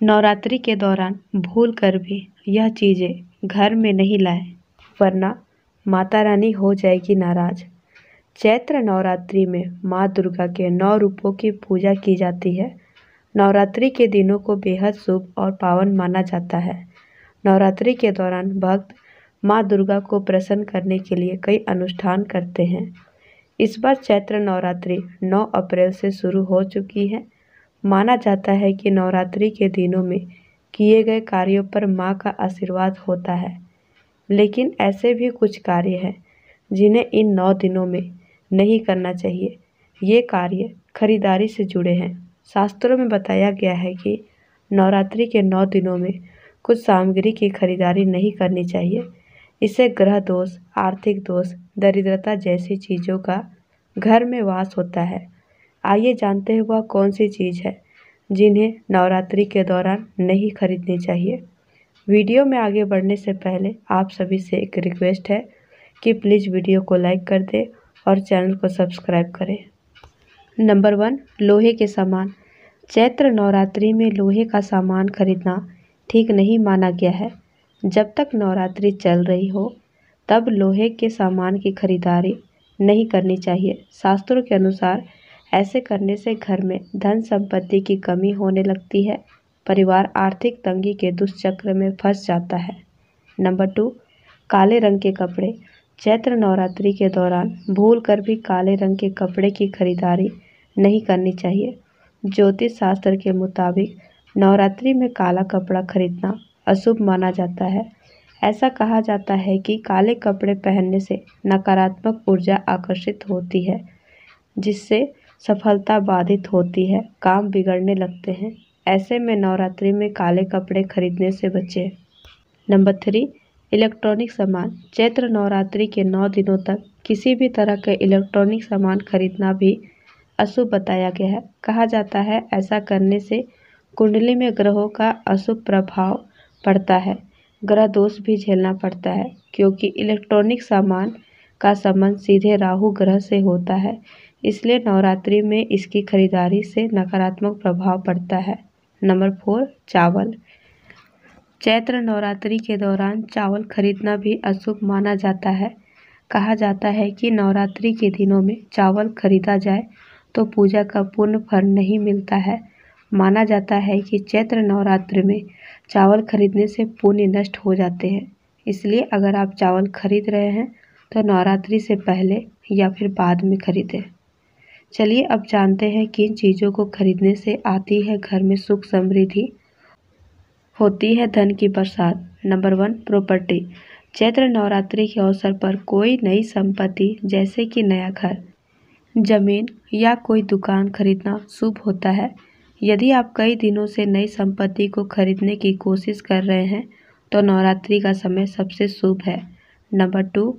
नवरात्रि के दौरान भूल कर भी यह चीज़ें घर में नहीं लाएं, वरना माता रानी हो जाएगी नाराज। चैत्र नवरात्रि में माँ दुर्गा के 9 रूपों की पूजा की जाती है। नवरात्रि के दिनों को बेहद शुभ और पावन माना जाता है। नवरात्रि के दौरान भक्त माँ दुर्गा को प्रसन्न करने के लिए कई अनुष्ठान करते हैं। इस बार चैत्र नवरात्रि 9 अप्रैल से शुरू हो चुकी है। माना जाता है कि नवरात्रि के दिनों में किए गए कार्यों पर माँ का आशीर्वाद होता है। लेकिन ऐसे भी कुछ कार्य हैं जिन्हें इन 9 दिनों में नहीं करना चाहिए। ये कार्य खरीदारी से जुड़े हैं। शास्त्रों में बताया गया है कि नवरात्रि के 9 दिनों में कुछ सामग्री की खरीदारी नहीं करनी चाहिए। इससे ग्रह दोष, आर्थिक दोष, दरिद्रता जैसी चीज़ों का घर में वास होता है। आइए जानते हैं वह कौन सी चीज़ है जिन्हें नवरात्रि के दौरान नहीं खरीदनी चाहिए। वीडियो में आगे बढ़ने से पहले आप सभी से एक रिक्वेस्ट है कि प्लीज़ वीडियो को लाइक कर दें और चैनल को सब्सक्राइब करें। नंबर 1, लोहे के सामान। चैत्र नवरात्रि में लोहे का सामान खरीदना ठीक नहीं माना गया है। जब तक नवरात्रि चल रही हो तब लोहे के सामान की खरीदारी नहीं करनी चाहिए। शास्त्रों के अनुसार ऐसे करने से घर में धन संपत्ति की कमी होने लगती है। परिवार आर्थिक तंगी के दुष्चक्र में फंस जाता है। नंबर 2, काले रंग के कपड़े। चैत्र नवरात्रि के दौरान भूल कर भी काले रंग के कपड़े की खरीदारी नहीं करनी चाहिए। ज्योतिष शास्त्र के मुताबिक नवरात्रि में काला कपड़ा खरीदना अशुभ माना जाता है। ऐसा कहा जाता है कि काले कपड़े पहनने से नकारात्मक ऊर्जा आकर्षित होती है, जिससे सफलता बाधित होती है, काम बिगड़ने लगते हैं। ऐसे में नवरात्रि में काले कपड़े खरीदने से बचें। नंबर 3, इलेक्ट्रॉनिक सामान। चैत्र नवरात्रि के 9 दिनों तक किसी भी तरह के इलेक्ट्रॉनिक सामान खरीदना भी अशुभ बताया गया है। कहा जाता है ऐसा करने से कुंडली में ग्रहों का अशुभ प्रभाव पड़ता है, ग्रह दोष भी झेलना पड़ता है, क्योंकि इलेक्ट्रॉनिक सामान का संबंध सीधे राहु ग्रह से होता है। इसलिए नवरात्रि में इसकी खरीदारी से नकारात्मक प्रभाव पड़ता है। नंबर 4, चावल। चैत्र नवरात्रि के दौरान चावल खरीदना भी अशुभ माना जाता है। कहा जाता है कि नवरात्रि के दिनों में चावल खरीदा जाए तो पूजा का पूर्ण फल नहीं मिलता है। माना जाता है कि चैत्र नवरात्रि में चावल खरीदने से पुण्य नष्ट हो जाते हैं। इसलिए अगर आप चावल खरीद रहे हैं तो नवरात्रि से पहले या फिर बाद में खरीदें। चलिए अब जानते हैं किन चीज़ों को खरीदने से आती है घर में सुख समृद्धि, होती है धन की बरसात। Number 1, property. चैत्र नवरात्रि के अवसर पर कोई नई संपत्ति जैसे कि नया घर, जमीन या कोई दुकान खरीदना शुभ होता है। यदि आप कई दिनों से नई संपत्ति को खरीदने की कोशिश कर रहे हैं तो नवरात्रि का समय सबसे शुभ है। नंबर 2,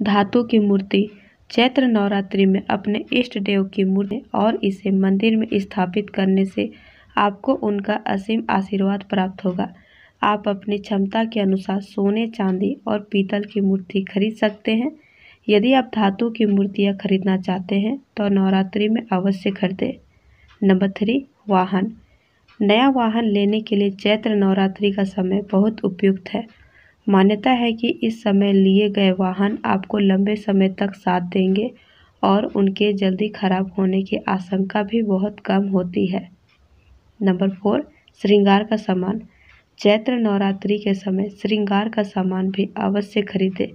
धातु की मूर्ति। चैत्र नवरात्रि में अपने इष्ट देव की मूर्ति और इसे मंदिर में स्थापित करने से आपको उनका असीम आशीर्वाद प्राप्त होगा। आप अपनी क्षमता के अनुसार सोने, चांदी और पीतल की मूर्ति खरीद सकते हैं। यदि आप धातु की मूर्तियाँ खरीदना चाहते हैं तो नवरात्रि में अवश्य खरीदें। नंबर 3, वाहन। नया वाहन लेने के लिए चैत्र नवरात्रि का समय बहुत उपयुक्त है। मान्यता है कि इस समय लिए गए वाहन आपको लंबे समय तक साथ देंगे और उनके जल्दी खराब होने की आशंका भी बहुत कम होती है। नंबर 4, श्रृंगार का सामान। चैत्र नवरात्रि के समय श्रृंगार का सामान भी अवश्य खरीदें।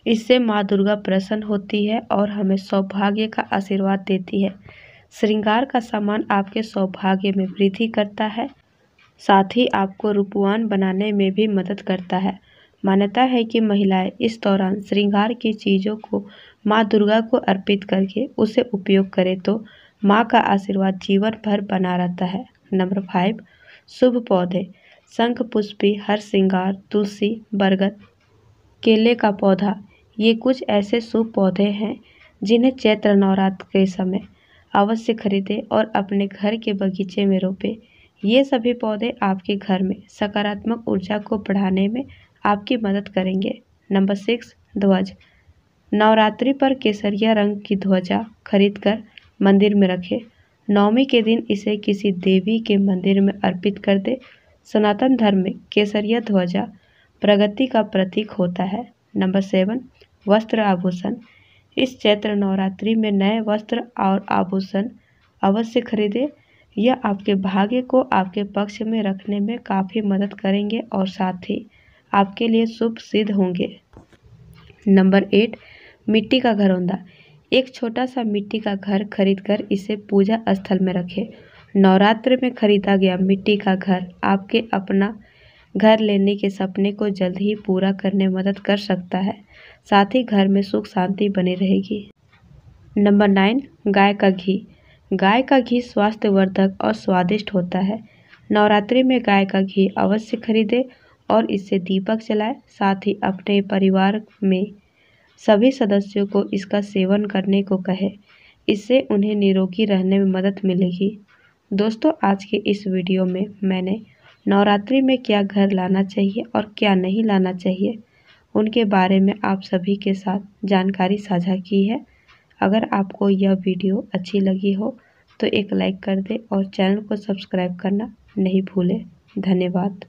इससे माँ दुर्गा प्रसन्न होती है और हमें सौभाग्य का आशीर्वाद देती है। श्रृंगार का सामान आपके सौभाग्य में वृद्धि करता है, साथ ही आपको रूपवान बनाने में भी मदद करता है। मान्यता है कि महिलाएं इस दौरान श्रृंगार की चीज़ों को माँ दुर्गा को अर्पित करके उसे उपयोग करें तो माँ का आशीर्वाद जीवन भर बना रहता है। नंबर 5, शुभ पौधे। शंख पुष्पी, हरसिंगार, तुलसी, बरगद, केले का पौधा, ये कुछ ऐसे शुभ पौधे हैं जिन्हें चैत्र नवरात्र के समय अवश्य खरीदें और अपने घर के बगीचे में रोपें। ये सभी पौधे आपके घर में सकारात्मक ऊर्जा को बढ़ाने में आपकी मदद करेंगे। नंबर 6, ध्वज। नवरात्रि पर केसरिया रंग की ध्वजा खरीदकर मंदिर में रखें। नवमी के दिन इसे किसी देवी के मंदिर में अर्पित कर दे। सनातन धर्म में केसरिया ध्वजा प्रगति का प्रतीक होता है। नंबर 7, वस्त्र आभूषण। इस चैत्र नवरात्रि में नए वस्त्र और आभूषण अवश्य खरीदें। यह आपके भाग्य को आपके पक्ष में रखने में काफ़ी मदद करेंगे और साथ ही आपके लिए शुभ सिद्ध होंगे। नंबर 8, मिट्टी का घरौंदा। एक छोटा सा मिट्टी का घर खरीदकर इसे पूजा स्थल में रखें। नवरात्र में खरीदा गया मिट्टी का घर आपके अपना घर लेने के सपने को जल्द ही पूरा करने में मदद कर सकता है। साथ ही घर में सुख शांति बनी रहेगी। नंबर 9, गाय का घी। गाय का घी स्वास्थ्यवर्धक और स्वादिष्ट होता है। नवरात्रि में गाय का घी अवश्य खरीदें और इससे दीपक जलाएं। साथ ही अपने परिवार में सभी सदस्यों को इसका सेवन करने को कहें। इससे उन्हें निरोगी रहने में मदद मिलेगी। दोस्तों, आज के इस वीडियो में मैंने नवरात्रि में क्या घर लाना चाहिए और क्या नहीं लाना चाहिए उनके बारे में आप सभी के साथ जानकारी साझा की है। अगर आपको यह वीडियो अच्छी लगी हो तो एक लाइक कर दें और चैनल को सब्सक्राइब करना नहीं भूलें। धन्यवाद।